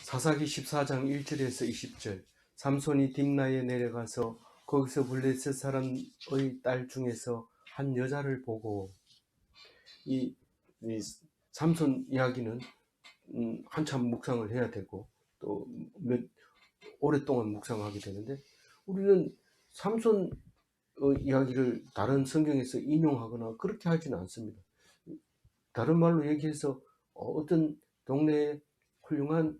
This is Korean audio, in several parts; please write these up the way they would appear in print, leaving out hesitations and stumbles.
사사기 14장 1절에서 20절. 삼손이 딥나에 내려가서 거기서 블레셋 사람의 딸 중에서 한 여자를 보고, 이 삼손 이야기는 한참 묵상을 해야 되고 또 오랫동안 묵상하게 되는데, 우리는 삼손 이야기를 다른 성경에서 인용하거나 그렇게 하지는 않습니다. 다른 말로 얘기해서 어떤 동네에 훌륭한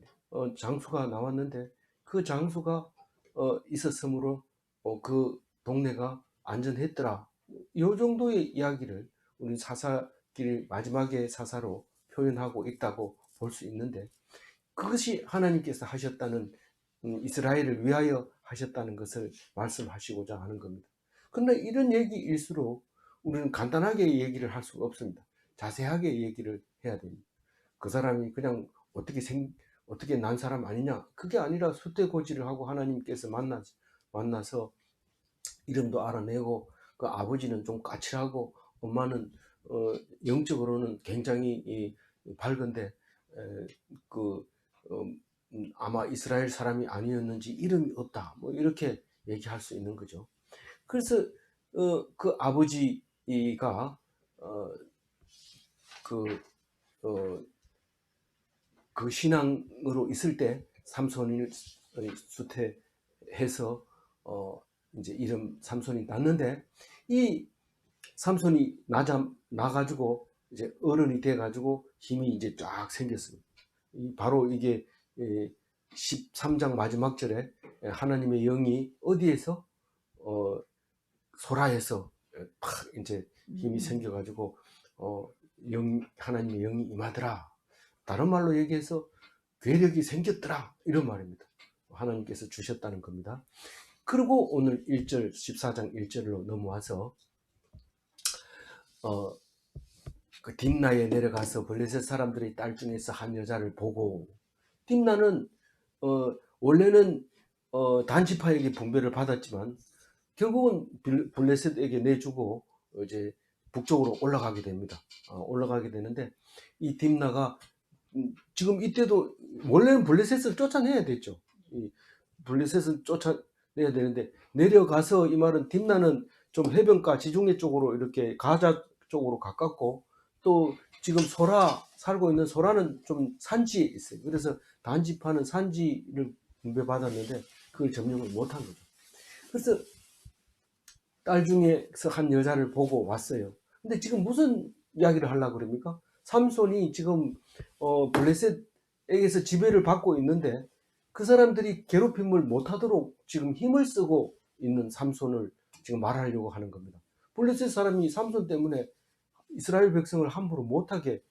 장수가 나왔는데, 그 장수가 있었으므로 그 동네가 안전했더라, 이 정도의 이야기를 우리 사사기를 마지막에 사사로 표현하고 있다고 볼 수 있는데, 그것이 하나님께서 하셨다는, 이스라엘을 위하여 하셨다는 것을 말씀하시고자 하는 겁니다. 그러나 이런 얘기일수록 우리는 간단하게 얘기를 할 수가 없습니다. 자세하게 얘기를 해야 됩니다. 그 사람이 그냥 어떻게 난 사람 아니냐, 그게 아니라 수태고지를 하고 하나님께서 만나서 이름도 알아내고, 그 아버지는 좀 까칠하고 엄마는 영적으로는 굉장히 밝은데 그 아마 이스라엘 사람이 아니었는지 이름이 없다, 뭐 이렇게 얘기할 수 있는 거죠. 그래서 그 아버지가 그 신앙으로 있을 때 삼손을 수태해서 이제 이름 삼손이 났는데, 이 삼손이 나가지고 이제 어른이 돼가지고 힘이 이제 쫙 생겼습니다. 바로 이게 13장 마지막 절에 하나님의 영이 어디에서 소라에서 팍 이제 힘이 생겨가지고 하나님의 영이 임하더라. 다른 말로 얘기해서 괴력이 생겼더라, 이런 말입니다. 하나님께서 주셨다는 겁니다. 그리고 오늘 1절 14장 1절로 넘어와서 그 딥나에 내려가서 블레셋 사람들의 딸 중에서 한 여자를 보고, 딥나는 원래는 단지파에게 분배를 받았지만 결국은 블레셋에게 내주고 이제 북쪽으로 올라가게 됩니다. 올라가게 되는데, 이 딥나가 지금 이때도 원래는 블레셋을 쫓아내야 됐죠. 이 블레셋을 쫓아내야 되는데, 내려가서, 이 말은 딥나는 좀 해변가 지중해 쪽으로 이렇게 가자 쪽으로 가깝고, 또 지금 살고 있는 소라는 좀 산지에 있어요. 그래서 단지파는 산지를 분배받았는데 그걸 점령을 못한 거죠. 그래서 딸 중에서 한 여자를 보고 왔어요. 근데 지금 무슨 이야기를 하려고 그럽니까? 삼손이 지금 블레셋에게서 지배를 받고 있는데, 그 사람들이 괴롭힘을 못하도록 지금 힘을 쓰고 있는 삼손을 지금 말하려고 하는 겁니다. 블레셋 사람이 삼손 때문에 이스라엘 백성을 함부로 못하게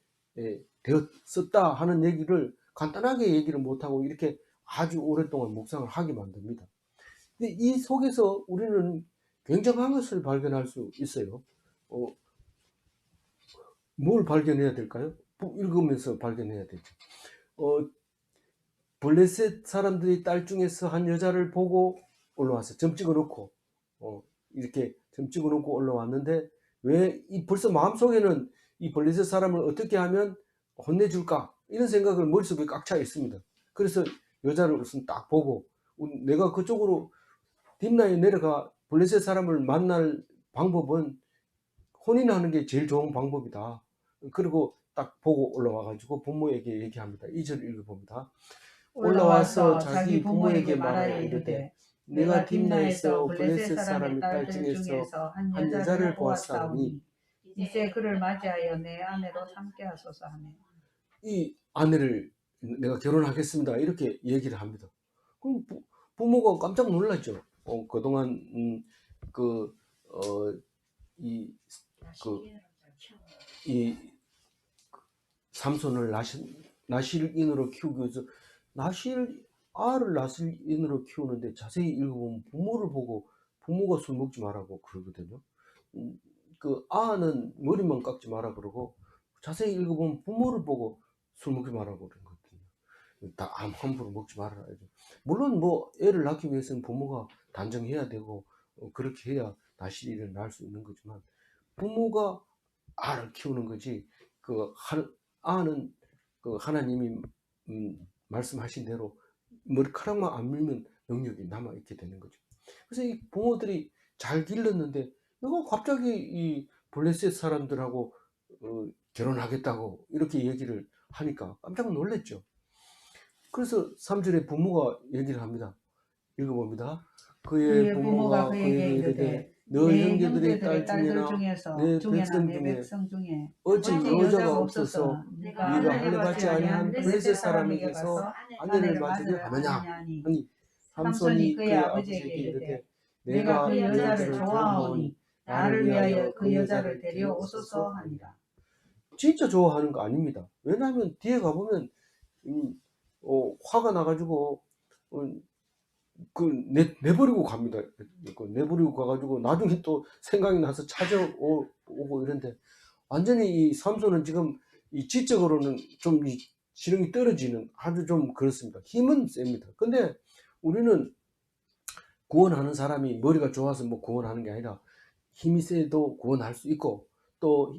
되었었다 하는 얘기를 간단하게 얘기를 못하고 이렇게 아주 오랫동안 묵상을 하게 만듭니다. 근데 이 속에서 우리는 굉장한 것을 발견할 수 있어요. 뭘 발견해야 될까요? 읽으면서 발견해야 되죠. 블레셋 사람들이 딸 중에서 한 여자를 보고 올라왔어요. 점 찍어 놓고 이렇게 점 찍어 놓고 올라왔는데, 왜 벌써 마음속에는 이 블레셋 사람을 어떻게 하면 혼내줄까, 이런 생각을 머릿속에 꽉 차 있습니다. 그래서 여자를 우선 딱 보고, 내가 그쪽으로 딥나에 내려가 블레셋 사람을 만날 방법은 혼인하는 게 제일 좋은 방법이다. 그리고 딱 보고 올라와 가지고 부모에게 얘기합니다. 2절 읽어봅니다. 올라와서 자기 부모에게 말하여 이르되, 내가 딥나에서 블레셋 사람의 딸 중에서 한 여자를 보았사오니 이제 그를 맞이하여 내 아내로 삼게 하소서 하네. 이 아내를 내가 결혼하겠습니다, 이렇게 얘기를 합니다. 그럼 부모가 깜짝 놀랐죠. 그동안 이 삼손을 나실인으로 키우기 위해서, 알을 나실인으로 키우는데 자세히 읽어보면 부모를 보고 부모가 술 먹지 마라고 그러거든요. 그 아는 머리만 깎지 마라 그러고, 자세히 읽어보면 부모를 보고 술 먹지 마라고 그런 거거든요. 다 함부로 먹지 말아라. 물론 뭐 애를 낳기 위해서는 부모가 단정해야 되고 그렇게 해야 나실인을 낳을 수 있는 거지만, 부모가 알을 키우는 거지, 아는 그 하나님이 말씀하신 대로 머리카락만 안 밀면 능력이 남아있게 되는 거죠. 그래서 이 부모들이 잘 길렀는데 이거 갑자기 이 블레셋 사람들하고 결혼하겠다고 이렇게 얘기를 하니까 깜짝 놀랐죠. 그래서 3절에 부모가 얘기를 합니다. 읽어봅니다. 그의 그의 부모가 부모가 그에게 그에게 이르되 이르되 너 내 형제들의 형제들의 딸 딸들 중에나 중에서 내 백성 내 중에 백성 중에 어찌 어찌 여자가 여자가 없어서 없어서 네가 네가 하늘 하늘 받지 받지 아니한 아니한 블레셋 블레셋 사람에게서 사람에게 가서 아내를 아내를 맞으려 맞으려 하느냐 하느냐니 하니 삼손이 삼손이 그의 그의 아버지에게 아버지에게 이르되 이르되 내가 내가 그 여자를 여자를 좋아하오니 좋아하오니 나를 나를 위하여 위하여 그 그 여자를 여자를 데려오소서 데려오소서 하니라. 하니라. 진짜 좋아하는 거 아닙니다. 왜냐하면 뒤에 가보면 화가 나가지고 어, 내버리고 갑니다. 내버리고 가가지고 나중에 또 생각이 나서 찾아오고 이런데 완전히 이 삼손은 지금 이 지적으로는 좀 이 지능이 떨어지는 아주 좀 그렇습니다. 힘은 셉니다. 근데 우리는 구원하는 사람이 머리가 좋아서 뭐 구원하는 게 아니라 힘이 세도 구원할 수 있고 또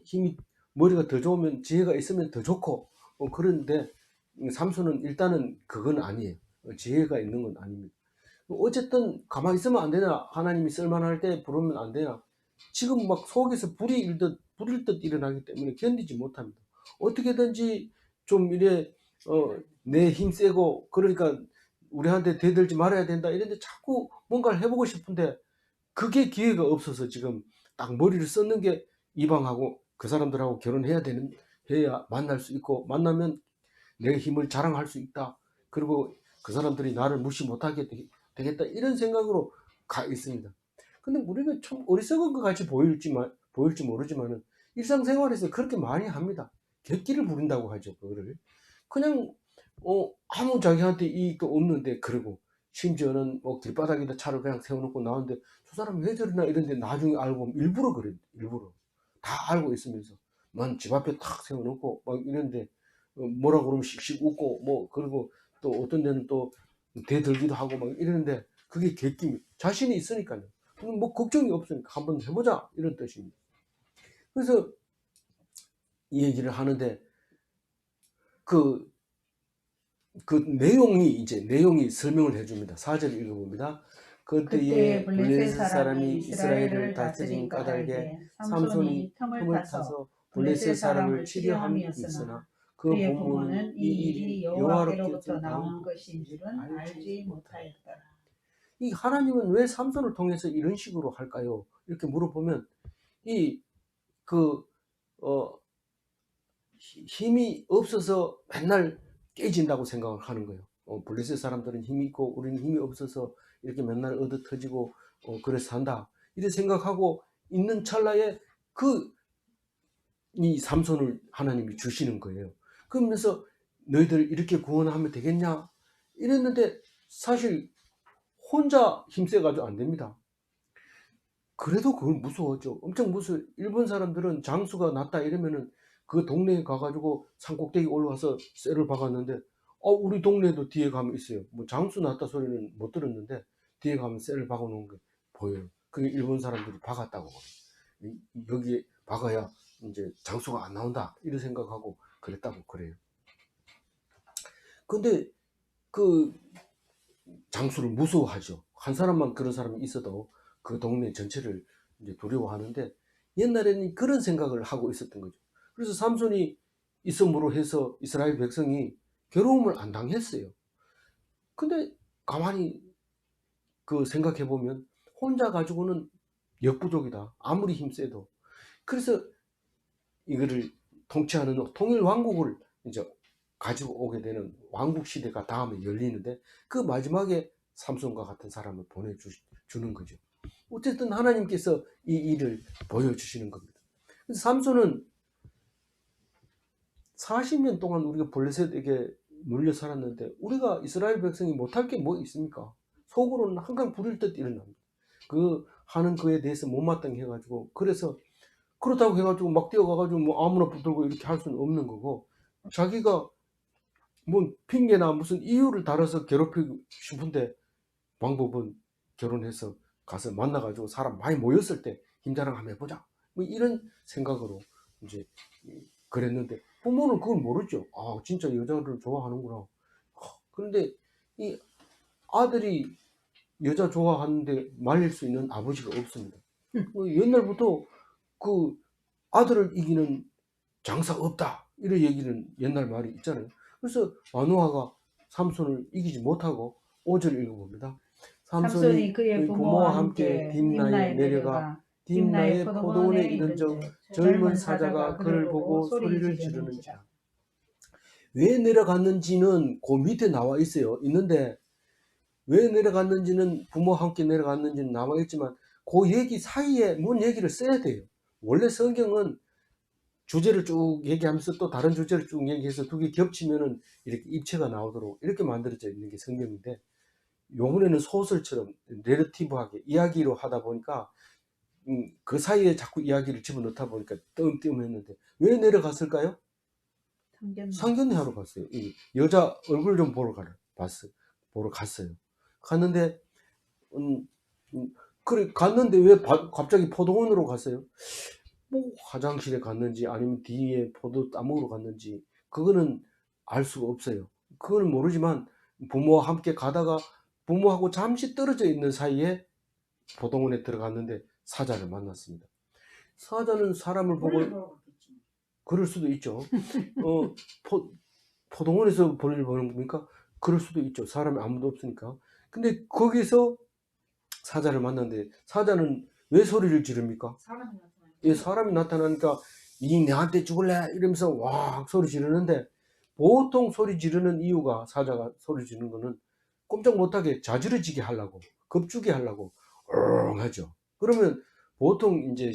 머리가 더 좋으면 지혜가 있으면 더 좋고 그런데 삼손은 일단은 그건 아니에요. 지혜가 있는 건 아닙니다. 어쨌든 가만히 있으면 안 되나? 하나님이 쓸만할 때 부르면 안 되나? 지금 막 속에서 불일 듯 일어나기 때문에 견디지 못합니다. 어떻게든지 좀 이래 내 힘 세고 그러니까 우리한테 대들지 말아야 된다 이런데 자꾸 뭔가를 해보고 싶은데 그게 기회가 없어서 지금 딱 머리를 썼는 게 이방하고 그 사람들하고 해야 만날 수 있고 만나면 내 힘을 자랑할 수 있다. 그리고 그 사람들이 나를 무시 못하게 되겠다. 이런 생각으로 가 있습니다. 근데 우리가 참 어리석은 것 같이 보일지 모르지만은 일상생활에서 그렇게 많이 합니다. 객기를 부린다고 하죠. 그거를. 그냥, 아무 자기한테 이익도 없는데, 그러고, 심지어는 뭐 길바닥에다 차를 그냥 세워놓고 나오는데, 저 사람 왜 저러나 이런데 나중에 알고 보면 일부러 그래요. 일부러. 다 알고 있으면서. 난 집 앞에 탁 세워놓고, 막 이런데, 뭐라 그러면 씩씩 웃고 뭐 그리고 또 어떤 데는 또 대들기도 하고 막 이러는데 그게 객기 자신이 있으니까요. 뭐 걱정이 없으니까 한번 해보자 이런 뜻입니다. 그래서 이 얘기를 하는데 그, 그 내용이 설명을 해줍니다. 4절 읽어봅니다. 그때 그때에 블레셋 블레셋 사람이 사람이 이스라엘을 이스라엘을 다스린 다스린 까닭에 까닭에 삼손이 삼손이 틈을 틈을 타서 타서 블레셋 블레셋 사람을 사람을 치려함이 치려함이었으나 있으나 그 그의 부모는 부모는 이 이 일이 일이 여호와께로부터 여호와께로부터 나온 나온 것인 것인지 줄은 알지 못하였더라. 이 하나님은 왜 삼손을 통해서 이런 식으로 할까요? 이렇게 물어보면 이 그 힘이 없어서 맨날 깨진다고 생각을 하는 거예요. 블레셋 사람들은 힘이 있고 우리는 힘이 없어서 이렇게 맨날 얻어 터지고 그래서 산다. 이렇게 생각하고 있는 찰나에 이 삼손을 하나님이 주시는 거예요. 그러면서 너희들 이렇게 구원하면 되겠냐? 이랬는데 사실 혼자 힘세가지고 안 됩니다. 그래도 그걸 무서웠죠. 엄청 무서워. 일본 사람들은 장수가 났다 이러면은 그 동네에 가가지고 산꼭대기 올라와서 쇠를 박았는데, 우리 동네에도 뒤에 가면 있어요. 뭐 장수 났다 소리는 못 들었는데, 뒤에 가면 쇠를 박아 놓은 게 보여요. 그게 일본 사람들이 박았다고. 여기에 박아야 이제 장수가 안 나온다. 이런 생각하고 그랬다고 그래요. 근데 그 장수를 무서워하죠. 한 사람만 그런 사람이 있어도 그 동네 전체를 이제 두려워하는데 옛날에는 그런 생각을 하고 있었던 거죠. 그래서 삼손이 있음으로 해서 이스라엘 백성이 괴로움을 안 당했어요. 근데 가만히 그 생각해 보면 혼자 가지고는 역부족이다. 아무리 힘세도. 그래서 이거를 통치하는 통일 왕국을 이제 가지고 오게 되는 왕국 시대가 다음에 열리는데 그 마지막에 삼손과 같은 사람을 보내주는 거죠. 어쨌든 하나님께서 이 일을 보여주시는 겁니다. 그래서 삼손은 40년 동안 우리가 블레셋에게 눌려 살았는데 우리가 이스라엘 백성이 못할 게 뭐 있습니까? 속으로는 항상 부릴 듯 일어납니다. 그 하는 그에 대해서 못마땅해 해가지고 그래서 그렇다고 해가지고 막 뛰어가가지고 뭐 아무나 붙들고 이렇게 할 수는 없는 거고 자기가 뭐 핑계나 무슨 이유를 달아서 괴롭히고 싶은데 방법은 결혼해서 가서 만나가지고 사람 많이 모였을 때 힘자랑 한번 해보자 뭐 이런 생각으로 이제 그랬는데 부모는 그걸 모르죠. 아 진짜 여자를 좋아하는구나. 그런데 이 아들이 여자 좋아하는데 말릴 수 있는 아버지가 없습니다. 옛날부터 그 아들을 이기는 장사 없다 이런 얘기는 옛날 말이 있잖아요. 그래서 마누아가 삼손을 이기지 못하고 5절 읽어봅니다. 삼손이 삼손이 그의 부모와 함께 딥나에 내려가 딥나의 포도원에 이른적 젊은 사자가 그를 보고 소리를 지르는지라. 왜 내려갔는지는 그 밑에 나와 있어요. 있는데 왜 내려갔는지는 부모와 함께 내려갔는지는 나와 있지만 그 얘기 사이에 뭔 얘기를 써야 돼요. 원래 성경은 주제를 쭉 얘기하면서 또 다른 주제를 쭉 얘기해서 두 개 겹치면은 이렇게 입체가 나오도록 이렇게 만들어져 있는 게 성경인데, 요번에는 소설처럼 내러티브하게 이야기로 하다 보니까 그 사이에 자꾸 이야기를 집어넣다 보니까 뜸뜸했는데, 왜 내려갔을까요? 상견례 하러 갔어요. 이 여자 얼굴 좀 보러 갔어요. 갔는데 그래 갔는데 왜 갑자기 포도원으로 갔어요? 뭐 화장실에 갔는지 아니면 뒤에 포도 따먹으러 갔는지 그거는 알 수가 없어요. 그거는 모르지만 부모와 함께 가다가 부모하고 잠시 떨어져 있는 사이에 포도원에 들어갔는데 사자를 만났습니다. 사자는 사람을 보고 그럴 수도 있죠. 포도원에서 볼일 보는 겁니까? 그럴 수도 있죠. 사람이 아무도 없으니까. 근데 거기서 사자를 만났는데 사자는 왜 소리를 지릅니까? 사람이 나타나니까 이 내한테 죽을래 이러면서 와 소리 지르는데, 보통 소리 지르는 이유가 사자가 소리 지르는 거는 꼼짝 못하게 자지러지게 하려고, 겁주게 하려고 하죠. 그러면 보통 이제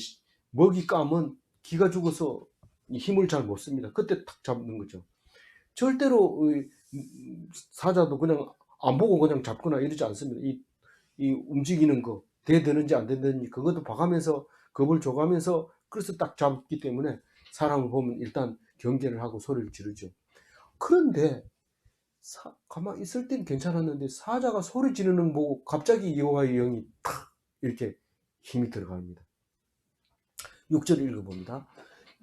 먹이 까면 기가 죽어서 힘을 잘 못 씁니다. 그때 탁 잡는 거죠. 절대로 사자도 그냥 안 보고 그냥 잡거나 이러지 않습니다. 이 움직이는 거 대드는지 안 되는지 그것도 봐가면서 겁을 줘가면서 그래서 딱 잡기 때문에 사람을 보면 일단 경계를 하고 소리를 지르죠. 그런데 가만히 있을 땐 괜찮았는데 사자가 소리 지르는 거 보고 갑자기 여호와의 영이 탁 이렇게 힘이 들어갑니다. 6절 읽어봅니다.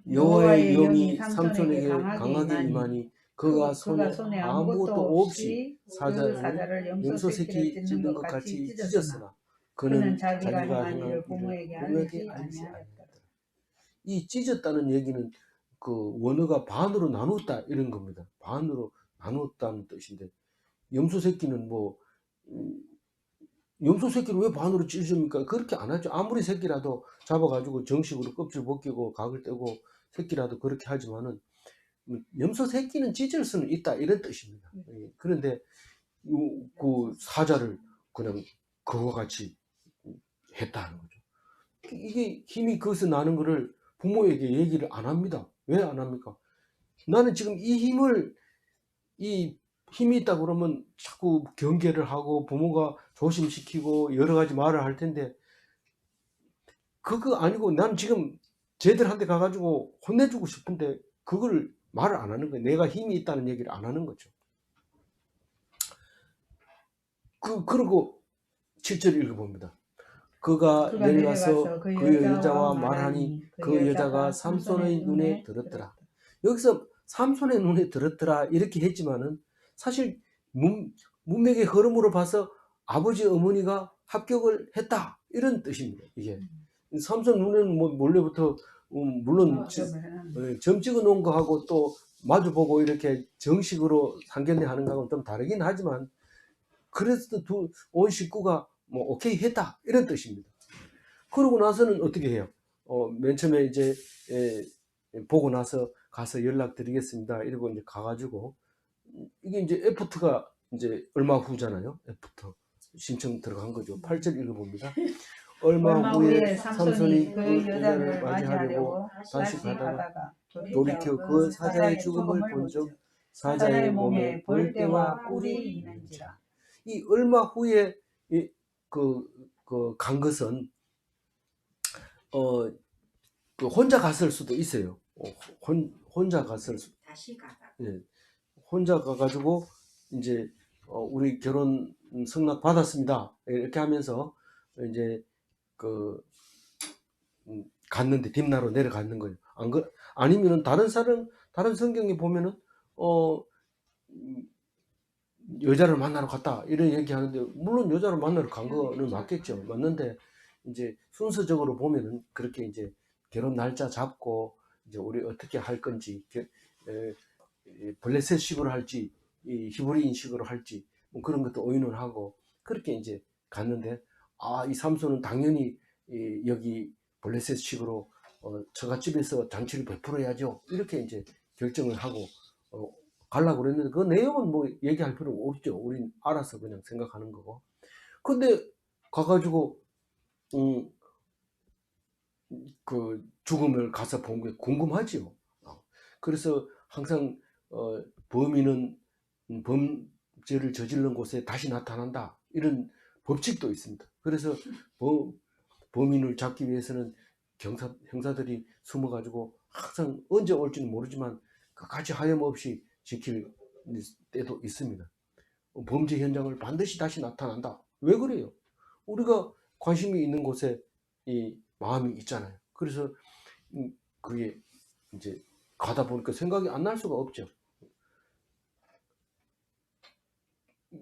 여호와의 영이 삼손에게 강하게 임하니 그가 손에 아무것도 없이 사자를 염소 새끼 찢는 것 같이 찢었으나 그는 자기가 행한 일을 부모에게 알리지 아니하였다. 이 찢었다는 얘기는 그 원어가 반으로 나눴다 이런 겁니다. 반으로 나눴다는 뜻인데, 염소 새끼는 뭐 염소 새끼를 왜 반으로 찢습니까? 그렇게 안 하죠. 아무리 새끼라도 잡아가지고 정식으로 껍질 벗기고 각을 떼고 새끼라도 그렇게 하지만은 염소 새끼는 찢을 수는 있다 이런 뜻입니다. 그런데 그 사자를 그냥 그와 같이 했다는 거죠. 이게 힘이 거기서 나는 거를 부모에게 얘기를 안 합니다. 왜 안 합니까? 나는 지금 이 힘이 있다 그러면 자꾸 경계를 하고 부모가 조심시키고 여러 가지 말을 할 텐데, 그거 아니고 난 지금 쟤들한테 가가지고 혼내주고 싶은데 그걸 말을 안 하는 거예요. 내가 힘이 있다는 얘기를 안 하는 거죠. 그리고 7절 읽어봅니다. 그가 내려가서 그 여자와 말하니 그 여자가 삼손의 눈에 들었더라. 여기서 삼손의 눈에 들었더라 이렇게 했지만은 사실 문맥의 흐름으로 봐서 아버지 어머니가 합격을 했다 이런 뜻입니다. 이게 삼손 눈에는 뭐 원래부터 물론 점 찍어 놓은 거하고 또 마주보고 이렇게 정식으로 상견례 하는 거하고는 좀 다르긴 하지만 그래서 온 식구가 뭐 오케이 했다 이런 뜻입니다. 그러고 나서는 어떻게 해요? 맨 처음에 이제 보고 나서 가서 연락드리겠습니다 이러고 이제 가가지고, 이게 이제 애프터가 이제 얼마 후잖아요. 애프터 신청 들어간 거죠. 8절 읽어봅니다. 얼마 후에 삼손이 그 여자를 맞이하려고 다시 가다가 돌이켜 그 사자의 죽음을 본즉 사자의 몸에 벌떼와 꿀이 있는지라. 이 얼마 후에 간 것은 그 혼자 갔을 수도 있어요. 혼자 갔을 수. 다시 가다. 예, 혼자 가가지고 이제 우리 결혼 승낙 받았습니다. 이렇게 하면서 이제 갔는데 딥나로 내려갔는 거예요. 아니면은 다른 성경에 보면은 여자를 만나러 갔다 이런 얘기하는데, 물론 여자를 만나러 간 거는 맞겠죠. 맞는데 이제 순서적으로 보면은 그렇게 이제 결혼 날짜 잡고 이제 우리 어떻게 할 건지, 블레셋식으로 할지 이 히브리인식으로 할지 뭐 그런 것도 의논하고 그렇게 이제 갔는데, 이 삼손은 당연히 여기 블레셋식으로 처갓집에서 잔치를 베풀어야죠 이렇게 이제 결정을 하고 어, 가려고 그랬는데, 그 내용은 뭐 얘기할 필요가 없죠. 우린 알아서 그냥 생각하는 거고. 근데 가가지고 음, 그 죽음을 가서 본 게 궁금하지요. 그래서 항상 범인은 범죄를 저지른 곳에 다시 나타난다 이런 법칙도 있습니다. 그래서 범인을 잡기 위해서는 형사들이 숨어가지고 항상 언제 올지는 모르지만 끝까지 하염없이 지킬 때도 있습니다. 범죄 현장을 반드시 다시 나타난다. 왜 그래요? 우리가 관심이 있는 곳에 이 마음이 있잖아요. 그래서 그게 이제 가다 보니까 생각이 안 날 수가 없죠.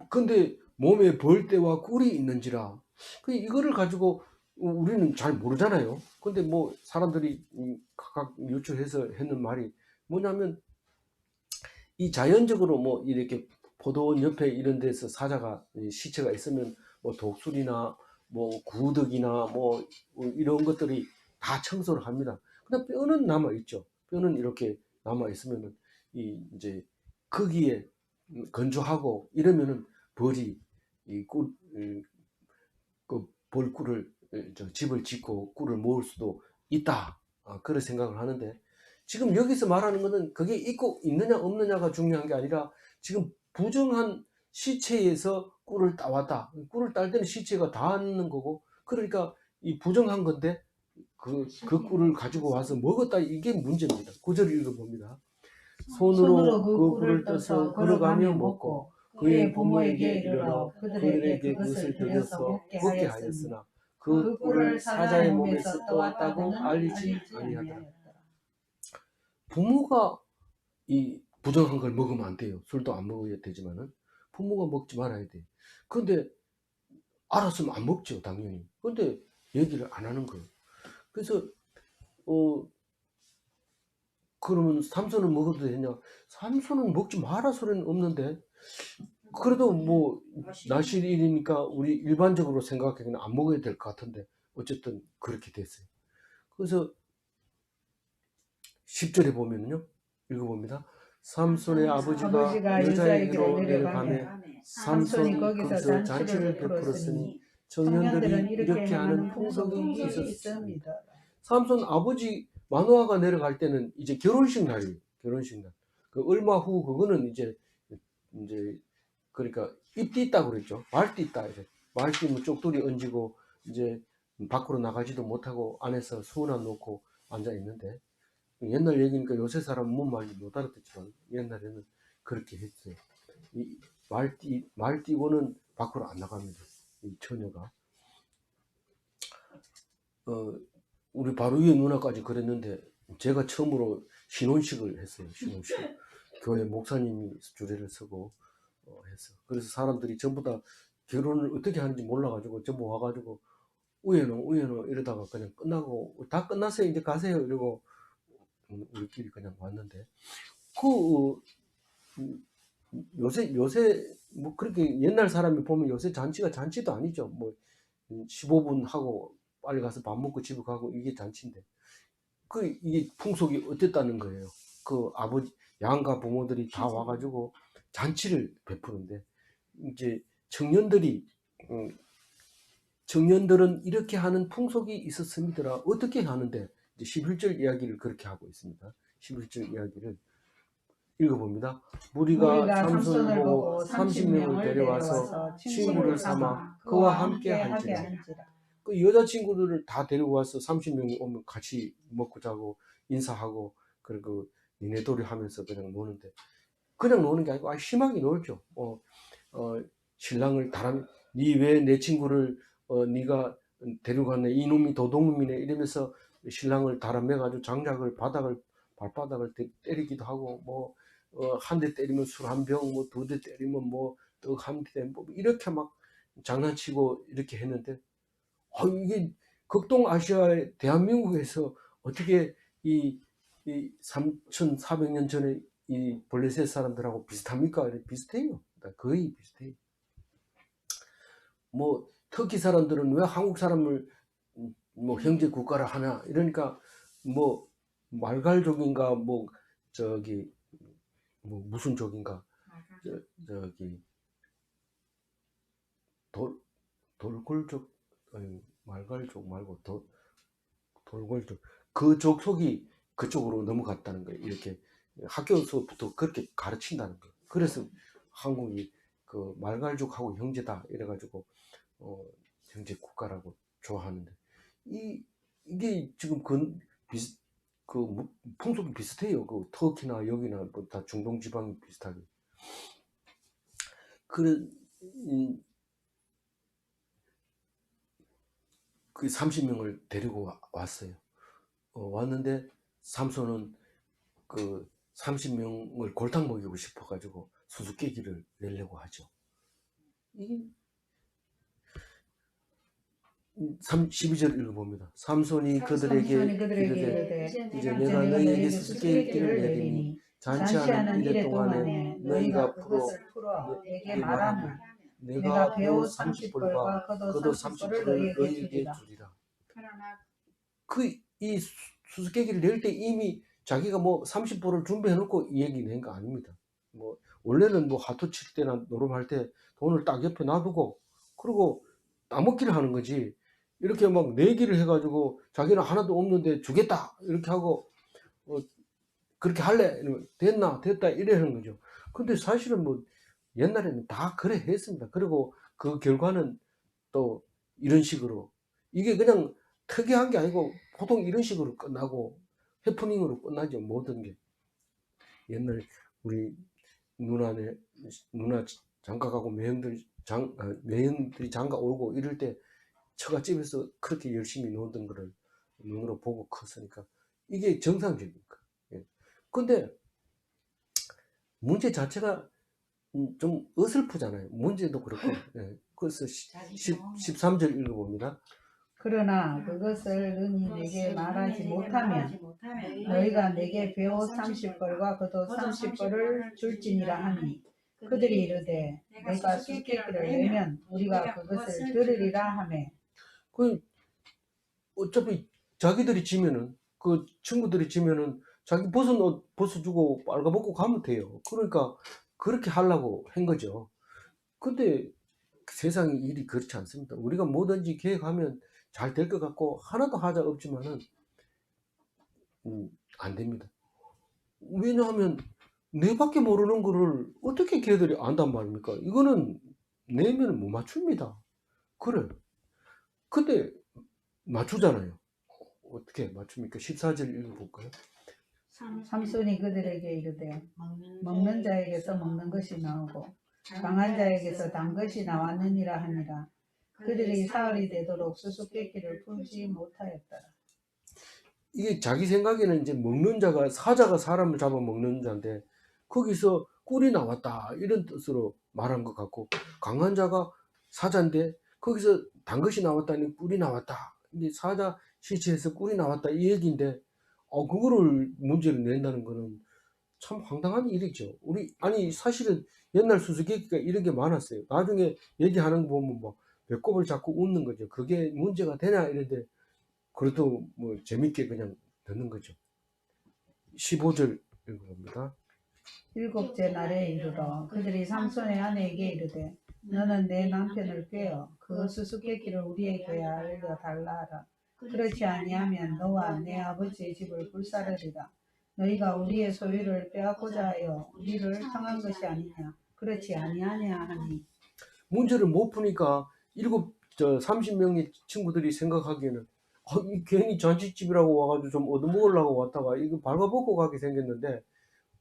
근데 몸에 벌떼와 꿀이 있는지라, 이거를 가지고 우리는 잘 모르잖아요. 근데 뭐 사람들이 각각 유추해서 했는 말이 뭐냐면, 이 자연적으로 뭐 이렇게 포도원 옆에 이런 데서 사자가 시체가 있으면 뭐 독수리나 뭐 구더기나 뭐 이런 것들이 다 청소를 합니다. 근데 뼈는 남아 있죠. 뼈는 이렇게 남아 있으면은 이제 거기에 건조하고 이러면은 벌이 그 벌꿀을 집을 짓고 꿀을 모을 수도 있다. 그런 생각을 하는데, 지금 여기서 말하는 것은 그게 있고 있느냐 없느냐가 중요한 게 아니라 지금 부정한 시체에서 꿀을 따왔다. 꿀을 딸 때는 시체가 닿는 거고, 그러니까 이 부정한 건데 그 꿀을 가지고 와서 먹었다, 이게 문제입니다. 구절을 읽어봅니다. 손으로 그 꿀을 떠서 걸어가며 먹고 그의 부모에게 이르러 그들에게 그것을 들여서 먹게 하였으나 그 꿀을 사자의 몸에서 떠왔다고 알리지 아니하더라. 부모가 이 부정한 걸 먹으면 안 돼요. 술도 안 먹어야 되지만은 부모가 먹지 말아야 돼. 근데 알았으면 안 먹죠, 당연히. 근데 얘기를 안 하는 거예요. 그래서 그러면 삼손은 먹어도 되냐? 삼손은 먹지 마라 소리는 없는데, 그래도 뭐 나실일이니까 우리 일반적으로 생각하기는 안 먹어야 될 것 같은데 어쨌든 그렇게 됐어요. 그래서 10절에 보면요, 읽어봅니다. 삼손의 아버지가 여자에게로 내려가매 삼손이 거기서 잔치를 베풀었으니 청년들이 이렇게 하는 풍속이 있었습니다. 삼손 아버지 마노아가 내려갈 때는 이제 결혼식 날이에요. 결혼식 날. 그 얼마 후 그거는 이제 그러니까 입띠 있다 그랬죠. 말띠 있다. 이제 말띠면 쪽돌이 얹고 이제 밖으로 나가지도 못하고 안에서 수은안 놓고 앉아 있는데, 옛날 얘기니까 요새 사람은 뭔 말인지 못 알아듣지만 옛날에는 그렇게 했어요. 이 말띠고는 밖으로 안 나갑니다. 이 처녀가. 우리 바로 위에 누나까지 그랬는데 제가 처음으로 신혼식을 했어요. 신혼식. 교회 목사님이 주례를 서고 했어. 그래서 사람들이 전부 다 결혼을 어떻게 하는지 몰라가지고 전부 와가지고 우에노 이러다가 그냥 끝나고, 다 끝났어요 이제 가세요 이러고 우리끼리 그냥 왔는데, 그 요새 뭐 그렇게 옛날 사람이 보면 요새 잔치가 잔치도 아니죠. 뭐 15분 하고 빨리 가서 밥 먹고 집에 가고 이게 잔치인데, 이게 풍속이 어땠다는 거예요. 그 아버지 양가 부모들이 다 와가지고 잔치를 베푸는데, 이제 청년들은 이렇게 하는 풍속이 있었습니다. 어떻게 하는데, 이제 11절 이야기를 그렇게 하고 있습니다. 11절 이야기를 읽어봅니다. 무리가 삼손을 보고 30명을 데려와서 친구를 삼아 그와 함께 한지라. 그 여자친구들을 다 데리고 와서 30명이 오면 같이 먹고 자고 인사하고 그리고 니네돌이 하면서 그냥 노는데, 그냥 노는 게 아니고 심하게 놀죠. 신랑을 니 왜 내 친구를 네가 데려갔네, 이놈이 도둑놈이네 이러면서 신랑을 달아매가지고 장작을 발바닥을 때리기도 하고, 뭐 한 대 때리면 술 한 병, 뭐 두 대 때리면 뭐 떡 한 대, 뭐 이렇게 막 장난치고 이렇게 했는데, 이게 극동아시아의 대한민국에서 어떻게 이 3,400년 전에 이 블레셋 사람들하고 비슷합니까? 비슷해요. 거의 비슷해요. 뭐 터키 사람들은 왜 한국 사람을 뭐 형제 국가를 하냐 이러니까 뭐 말갈족인가 뭐 저기 뭐 무슨 족인가 저기 돌골족 아니 말갈족 말고 돌골족 그 족속이 그쪽으로 넘어갔다는 거예요. 이렇게 학교에서부터 그렇게 가르친다는 거예요. 그래서 한국이 그 말갈족하고 형제다 이래가지고 형제 국가라고 좋아하는데 이게 지금 그 풍속이 비슷해요. 그 터키나 여기나 뭐 다 중동 지방이 비슷하게. 그 30명을 데리고 왔어요. 왔는데 삼손은 그 30명을 골탕 먹이고 싶어가지고 수수께끼를 내려고 하죠. 이 12절 읽어봅니다. 삼손이 그들에게 이르되 이제 내가 너희에게 수수께끼를 내리니 잔치하는 이래 동안에 너희가 풀어 내게 말하면 내가 배우 30벌과 겉옷 30벌을 너희에게 주리라. 이 수수께끼를 낼 때 이미 자기가 뭐 30벌을 준비해 놓고 이 얘기 낸 거 아닙니다. 뭐 원래는 뭐 하토 칠 때나 노름할 때 돈을 딱 옆에 놔두고 그리고 따먹기를 하는 거지. 이렇게 막 내기를 해가지고 자기는 하나도 없는데 주겠다 이렇게 하고 그렇게 할래? 됐나? 됐다 이러는 거죠. 근데 사실은 뭐 옛날에는 다 그래 했습니다. 그리고 그 결과는 또 이런 식으로 이게 그냥 특이한 게 아니고 보통 이런 식으로 끝나고 해프닝으로 끝나죠. 모든 게. 옛날 우리 누나 장가 가고 매형들이 장가 오고 이럴 때 처갓집에서 그렇게 열심히 놀던 거를 눈으로 보고 컸으니까 이게 정상적이니까. 예. 근데 문제 자체가 좀 어설프잖아요. 문제도 그렇고. 예. 그래서 13절 읽어봅니다. 그러나 그것을 너희 내게 말하지 못하면 너희가 내게 배옷 30벌과 겉옷 30벌을 줄지니라 하니 그들이 이르되 내가 수수께끼를 내면 우리가 그것을 들으리라 하매 그 어차피 자기들이 지면은 그 친구들이 지면은 자기 벗은 옷 벗어주고 빨가벗고 가면 돼요. 그러니까 그렇게 하려고 한 거죠. 근데 세상의 일이 그렇지 않습니다. 우리가 뭐든지 계획하면 잘 될 것 같고 하나도 하자 없지만은 안 됩니다. 왜냐하면 내밖에 모르는 거를 어떻게 걔들이 안단 말입니까? 이거는 내면 못 맞춥니다. 그래. 근데 맞추잖아요. 어떻게 맞춥니까? 14절 읽어볼까요? 삼손이 그들에게 이르되 먹는 자에게서 먹는 것이 나오고 강한 자에게서 단 것이 나왔느니라 하니라. 그들이 사흘이 되도록 수수께끼를 풀지 못하였더라. 이게 자기 생각에는 이제 먹는 자가 사자가 사람을 잡아 먹는 자인데 거기서 꿀이 나왔다 이런 뜻으로 말한 것 같고 강한 자가 사자인데 거기서 단 것이 나왔다니 꿀이 나왔다. 이게 사자 시체에서 꿀이 나왔다 이 얘기인데 그거를 문제를 낸다는 거는 참 황당한 일이죠. 아니 사실은 옛날 수수께끼가 이런 게 많았어요. 나중에 얘기하는 거 보면 뭐 배꼽을 잡고 웃는 거죠. 그게 문제가 되냐 이런데 그래도 뭐 재밌게 그냥 듣는 거죠. 15절 읽어봅니다. 일곱째 날에 이르러 그들이 삼손의 아내에게 이르되 너는 내 남편을 꾀어 그 수수께끼를 우리에게 알려달라 하라. 그렇지 아니하면 너와 내 아버지의 집을 불사르리라. 너희가 우리의 소유를 빼앗고자 하여 우리를 청한 것이 아니냐. 그렇지 아니하냐 하니 문제를 못 푸니까 30명의 친구들이 생각하기에는 괜히 잔치집이라고 와가지고 좀 얻어먹으려고 왔다가 이거 발가벗고 가게 생겼는데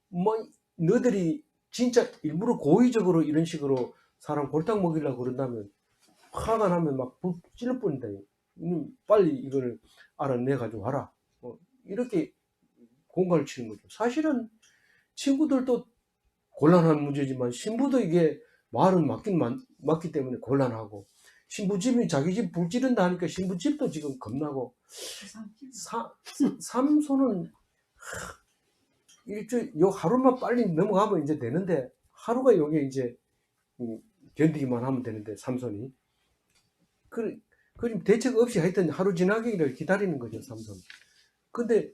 뭐 너희들이 진짜 일부러 고의적으로 이런 식으로 사람 골탕 먹이려고 그런다면 화가 나면 막 불 찔러 뿌린다. 빨리 이걸 알아내 가지고 와라. 이렇게 공갈을 치는 거죠. 사실은 친구들도 곤란한 문제지만 신부도 이게 말은 맞기 때문에 곤란하고, 신부집이 자기 집 불 지른다 하니까 신부집도 지금 겁나고, 삼손은 요 하루만 빨리 넘어가면 이제 되는데, 하루가 요게 이제 견디기만 하면 되는데, 삼손이 그 대책 없이 하여튼 하루 지나기를 기다리는 거죠, 삼손. 근데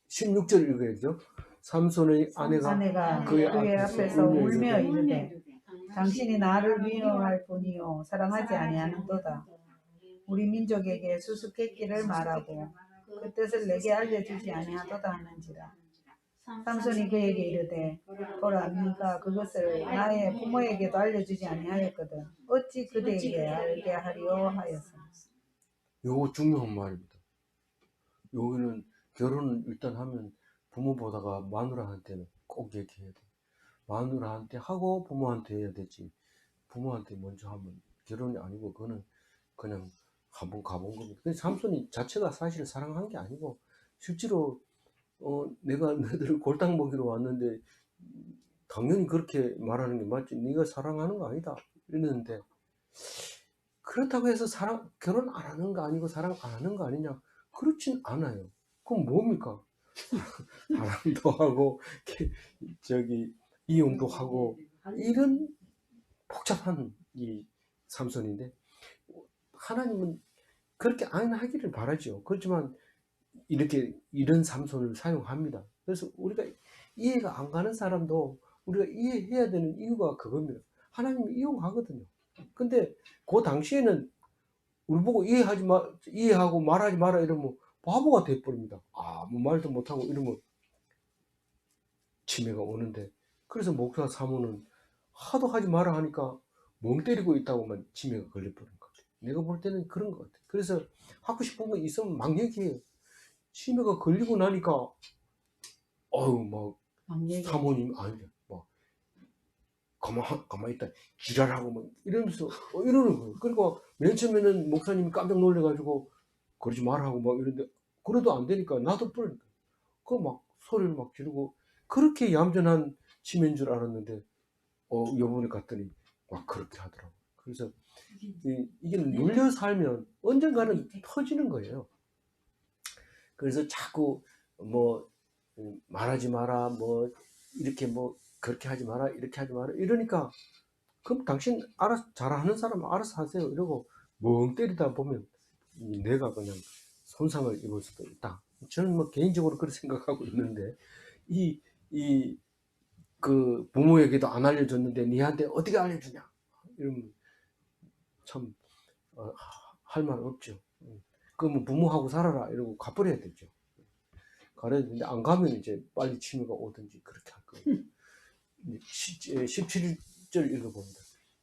16절 읽어야죠. 삼손의 아내가 그의 앞에서 앞에서 울며 이르되, 이르되 당신이 나를 미워할 뿐이요 사랑하지 아니하는도다. 우리 민족에게 수수께끼를 말하고 그 뜻을 내게 알려주지 아니하도다 하는지라. 삼손이 그에게 이르되 보라 네가 그것을 나의 부모에게도 알려주지 아니하였거든 어찌 그대에게 알게 하리요 하였어. 요거 중요한 말입니다. 여기는 결혼을 일단 하면 부모보다가 마누라한테는 꼭 얘기해야 돼. 마누라한테 하고 부모한테 해야 되지. 부모한테 먼저 하면 결혼이 아니고 그거는 그냥 한번 가본 겁니다. 근데 삼손이 자체가 사실 사랑한 게 아니고, 실제로 내가 너희들을 골탕 먹이러 왔는데 당연히 그렇게 말하는 게 맞지. 네가 사랑하는 거 아니다 이랬는데, 그렇다고 해서 결혼 안 하는 거 아니고 사랑 안 하는 거 아니냐? 그렇진 않아요. 그럼 뭡니까? 사랑도 하고 이용도 하고 이런 복잡한 이 삼손인데, 하나님은 그렇게 안 하기를 바라죠. 그렇지만 이런 삼손을 사용합니다. 그래서 우리가 이해가 안 가는 사람도 우리가 이해해야 되는 이유가 그겁니다. 하나님이 이용하거든요. 근데 그 당시에는 우리 보고 이해하고 말하지 마라 이러면 바보가 돼버립니다. 아무 말도 못하고 이러면 치매가 오는데, 그래서 목사 사모는 하도 하지 마라 하니까 멍 때리고 있다고만 치매가 걸려버린 것 같아요. 내가 볼 때는 그런 것 같아요. 그래서 하고 싶은 거 있으면 막 얘기해요. 치매가 걸리고 나니까 막 사모님 막 가만히 있다 지랄하고 막 이러면서 이러는 거예요. 그리고 맨 처음에는 목사님이 깜짝 놀래가지고 그러지 말라고 막 이러는데, 그래도 안 되니까 나도 뿌리니까 그 막 소리를 막 지르고, 그렇게 얌전한 치매인 줄 알았는데 요번에 갔더니 막 그렇게 하더라고. 그래서 이게 눌려 살면 언젠가는 터지는 거예요. 그래서 자꾸 뭐 말하지 마라, 뭐 이렇게 뭐 그렇게 하지 마라, 이렇게 하지 마라 이러니까, 그럼 당신 알아서 잘하는 사람 알아서 하세요 이러고 멍 때리다 보면 내가 그냥 손상을 입을 수도 있다. 저는 뭐 개인적으로 그렇게 생각하고 있는데, 그 부모에게도 안 알려줬는데 니한테 어떻게 알려주냐 이러면 참 할 말 없죠. 그러면 부모하고 살아라 이러고 가버려야 되죠. 가려야 되는데 안 가면 이제 빨리 치매가 오든지 그렇게 할 거예요. 17절 읽어봅니다.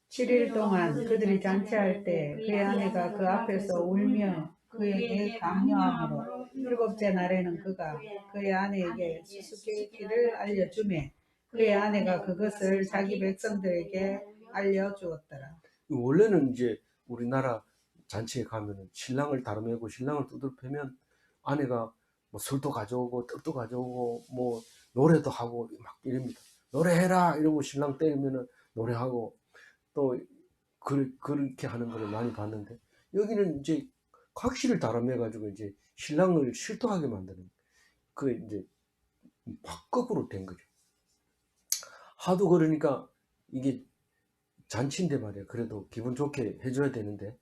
7일 동안 그들이 잔치할 때 그의 아내가 그 앞에서 울며 그에게 강요함으로 일곱째 날에는 그가 그의 아내에게 수수께끼를 알려주매 그의 아내가 그것을 자기 백성들에게 알려주었더라. 원래는 이제 우리나라 잔치에 가면은 신랑을 다름매고 신랑을 두들 패면 아내가 뭐 술도 가져오고 떡도 가져오고 뭐 노래도 하고 막 이럽니다. 노래해라 이러고 신랑 때리면은 노래하고 또 그렇게 하는 걸 많이 봤는데, 여기는 이제 각시를 다름해 가지고 이제 신랑을 실토하게 만드는, 그 이제 거꾸로 된 거죠. 하도 그러니까 이게 잔치인데 말이야. 그래도 기분 좋게 해줘야 되는데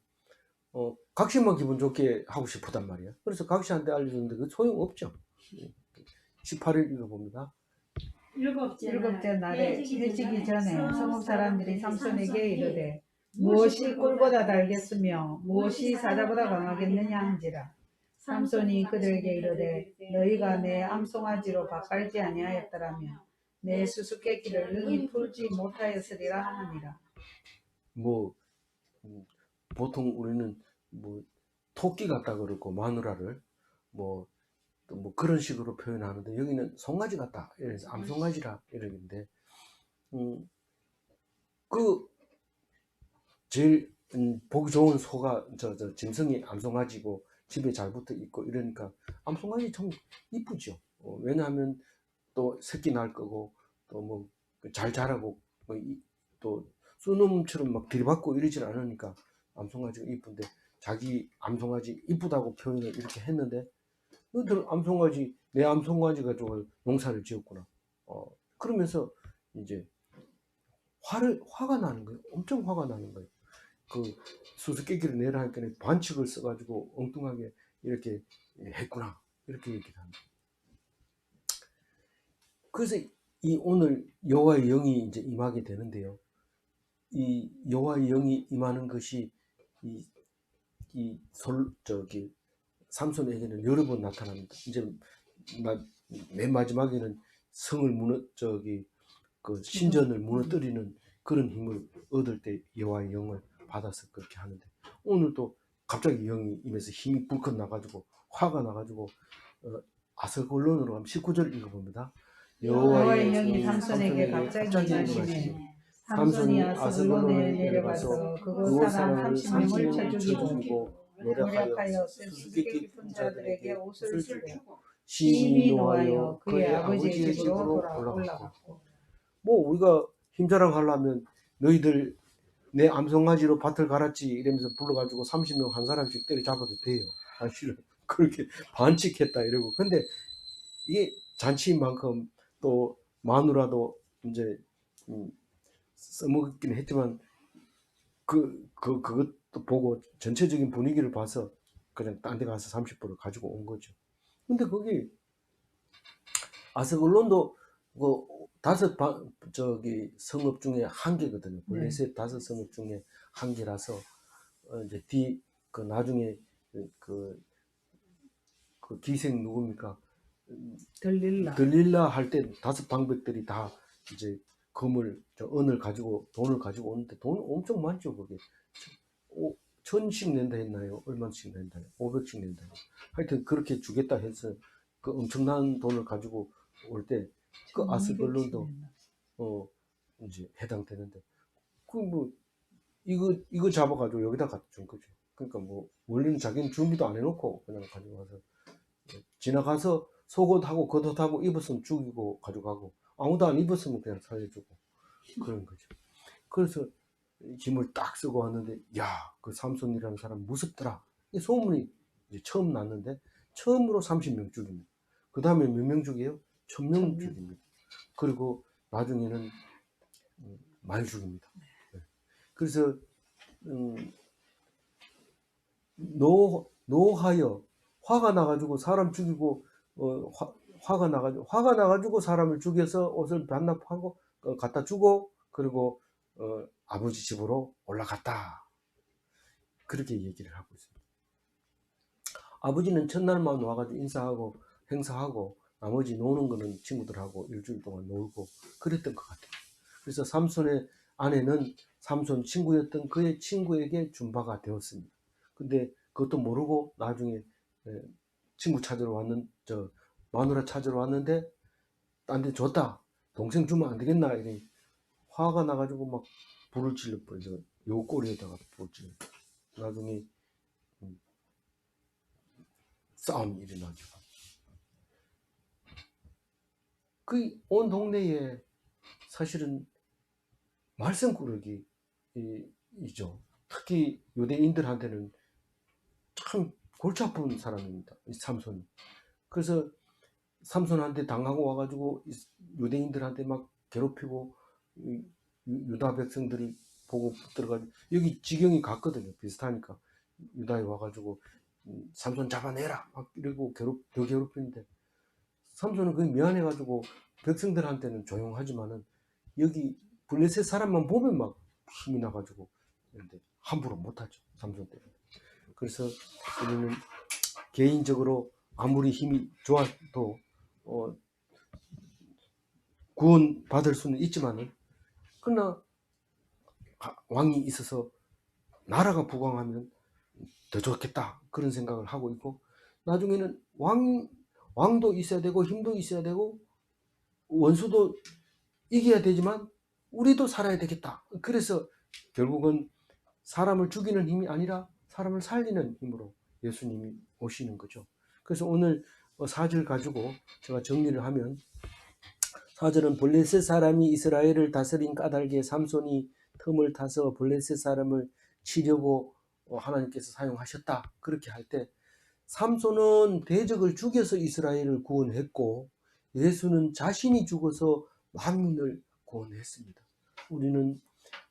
각시만 기분 좋게 하고 싶었단 말이야. 그래서 각시한테 알려줬는데 그 소용없죠. 18일 읽어봅니다. 일곱째 날에 해지기 전에 성읍 사람들이 삼손에게 이르되 무엇이 꿀보다 달겠으며 무엇이 사자보다 강하겠느냐 한지라. 삼손이 그들에게 이르되 너희가 내 암송아지로 밭갈지 아니하였더라면 내 수수께끼를 능히 풀지 못하였으리라 하느니라. 뭐 보통 우리는 뭐 토끼 같다 그러고 마누라를 뭐 또 뭐 그런 식으로 표현하는데, 여기는 송아지 같다 이래서 암송아지라 이러는데, 그 제일 보기 좋은 소가 짐승이 암송아지고 집에 잘 붙어 있고 이러니까 암송아지 참 이쁘죠. 왜냐하면 또 새끼 낳을 거고 또 뭐 잘 자라고 또 쏘놈처럼 막 들이받고 이러질 않으니까 암송아지가 이쁜데 자기 암송아지 이쁘다고 표현을 이렇게 했는데 너들 암송아지 내 암송아지 가지고 농사를 지었구나. 그러면서 이제 화가 나는 거예요. 엄청 화가 나는 거예요. 그 수수께끼를 내라 하니까 반칙을 써가지고 엉뚱하게 이렇게 했구나. 이렇게 얘기를 합니다. 그래서 이 오늘 여호와의 영이 이제 임하게 되는데요. 이 여호와의 영이 임하는 것이 저기 삼손에게는 여러 번 나타납니다. 이제 맨 마지막에는 성을 그 신전을 무너뜨리는 그런 힘을 얻을 때 여호와의 영을 받아서 그렇게 하는데 오늘도 갑자기 영이 임해서 힘이 불끈 나가지고 화가 나가지고 아스글론으로 가면 19절 읽어봅니다. 여호와의 영이 삼손에게 갑자기 임하시니 삼손이 아스글론에 내려가서 그곳 사람 30명을 쳐 죽이고 노력하여 수수께끼 분자들에게 옷을 주고 심히 노하여 그의 아버지의 집으로 올라갔고. 뭐 우리가 힘자랑 하려면 너희들 내 암송아지로 밭을 갈았지 이러면서 불러가지고 30명 한 사람씩 때려잡아도 돼요. 사실은 그렇게 반칙했다 이러고. 근데 이게 잔치인 만큼 또 마누라도 이제 써먹긴 했지만 그것도 보고 전체적인 분위기를 봐서 그냥 딴 데 가서 30불을 가지고 온 거죠. 근데 거기 아스글론도 그 저기 성읍 중에 한 개거든요. 블레셋 5성읍 중에 한 개라서 이제 그 나중에 그 기생 누굽니까? 들릴라 할 때 5방백들이 다 이제 은을 가지고 돈을 가지고 오는데 돈 엄청 많죠. 그게 1000씩 낸다 했나요? 얼마씩 낸다? 500씩 낸다. 하여튼 그렇게 주겠다 해서 그 엄청난 돈을 가지고 올 때 그 아스글론도 이제 해당되는데 그 뭐 이거 잡아가지고 여기다 갖다 준 거죠. 그러니까 뭐 원래는 자기는 준비도 안 해놓고 그냥 가지고 와서 지나가서 속옷하고 겉옷하고 입었으면 죽이고 가져가고 아무도 안 입었으면 그냥 살려주고 그런 거죠. 그래서 힘을 딱 쓰고 왔는데 그 삼손이라는 사람 무섭더라. 이 소문이 이제 처음 났는데 처음으로 30명 죽입니다. 그 다음에 몇 명 죽여요? 1000명 죽입니다. 그리고 나중에는 많이 죽입니다. 그래서 노하여 화가 나가지고 사람 죽이고 화가 나가지고 사람을 죽여서 옷을 반납하고 갖다 주고 그리고 아버지 집으로 올라갔다. 그렇게 얘기를 하고 있습니다. 아버지는 첫날만 와가지고 인사하고 행사하고 나머지 노는 거는 친구들하고 일주일 동안 놀고 그랬던 것 같아요. 그래서 삼손의 아내는 삼손 친구였던 그의 친구에게 준바가 되었습니다. 근데 그것도 모르고 나중에 친구 찾으러 마누라 찾으러 왔는데 딴 데 줬다. 동생 주면 안 되겠나 이러니 화가 나가지고 막 불을 질러버려서 요 꼬리에다가 불을 질러. 나중에 싸움이 일어나죠. 그 온 동네에 사실은 말썽꾸러기 이죠. 특히 유대인들한테는 참 골치 아픈 사람입니다. 이 삼손이. 그래서 삼손한테 당하고 와가지고 유대인들한테 막 괴롭히고 유다 백성들이 보고 들어가지고 여기 지경이 같거든요. 비슷하니까 유다에 와가지고 삼손 잡아내라 막 이러고 더 괴롭히는데 삼손은 그게 미안해가지고 백성들한테는 조용하지만은 여기 블레셋 사람만 보면 막 힘이 나가지고 그런데 함부로 못하죠. 삼손 때문에. 그래서 우리는 개인적으로 아무리 힘이 좋아도 구원 받을 수는 있지만은 그러나 왕이 있어서 나라가 부강하면 더 좋겠다 그런 생각을 하고 있고 나중에는 왕도 있어야 되고 힘도 있어야 되고 원수도 이겨야 되지만 우리도 살아야 되겠다. 그래서 결국은 사람을 죽이는 힘이 아니라 사람을 살리는 힘으로 예수님이 오시는 거죠. 그래서 오늘 4절 가지고 제가 정리를 하면 4절은 블레셋 사람이 이스라엘을 다스린 까닭에 삼손이 틈을 타서 블레셋 사람을 치려고 하나님께서 사용하셨다. 그렇게 할 때 삼손은 대적을 죽여서 이스라엘을 구원했고 예수는 자신이 죽어서 만민을 구원했습니다. 우리는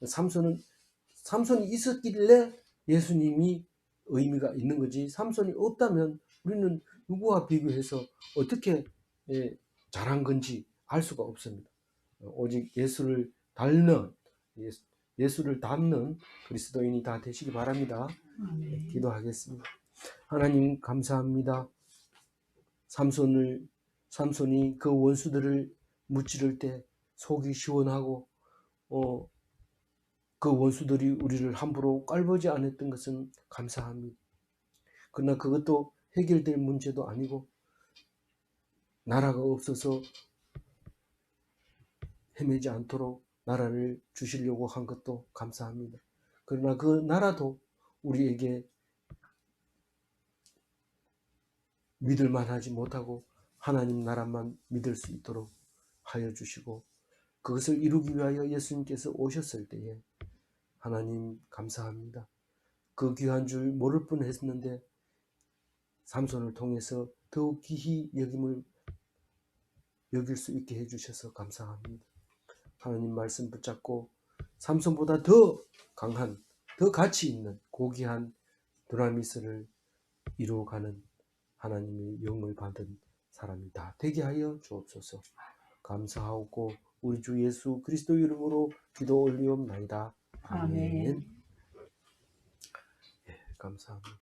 삼손이 있었길래 예수님이 의미가 있는 거지, 삼손이 없다면 우리는 누구와 비교해서 어떻게 잘한 건지 알 수가 없습니다. 오직 예수를 닮는 그리스도인이 다 되시기 바랍니다. 아멘. 기도하겠습니다. 하나님 감사합니다. 삼손이 그 원수들을 무찌를 때 속이 시원하고 그 원수들이 우리를 함부로 깔보지 않았던 것은 감사합니다. 그러나 그것도 해결될 문제도 아니고 나라가 없어서 헤매지 않도록 나라를 주시려고 한 것도 감사합니다. 그러나 그 나라도 우리에게 믿을만하지 못하고 하나님 나라만 믿을 수 있도록 하여 주시고 그것을 이루기 위하여 예수님께서 오셨을 때에 하나님 감사합니다. 그 귀한 줄 모를 뻔했는데 삼손을 통해서 더욱 귀히 여길 수 있게 해주셔서 감사합니다. 하나님 말씀 붙잡고 삼손보다 더 강한, 더 가치 있는 고귀한 두나미스를 이루어가는 하나님의 영을 받은 사람이 다 되게 하여 주옵소서. 감사하고 우리 주 예수 그리스도 이름으로 기도 올리옵나이다. 아멘. 감사합니다.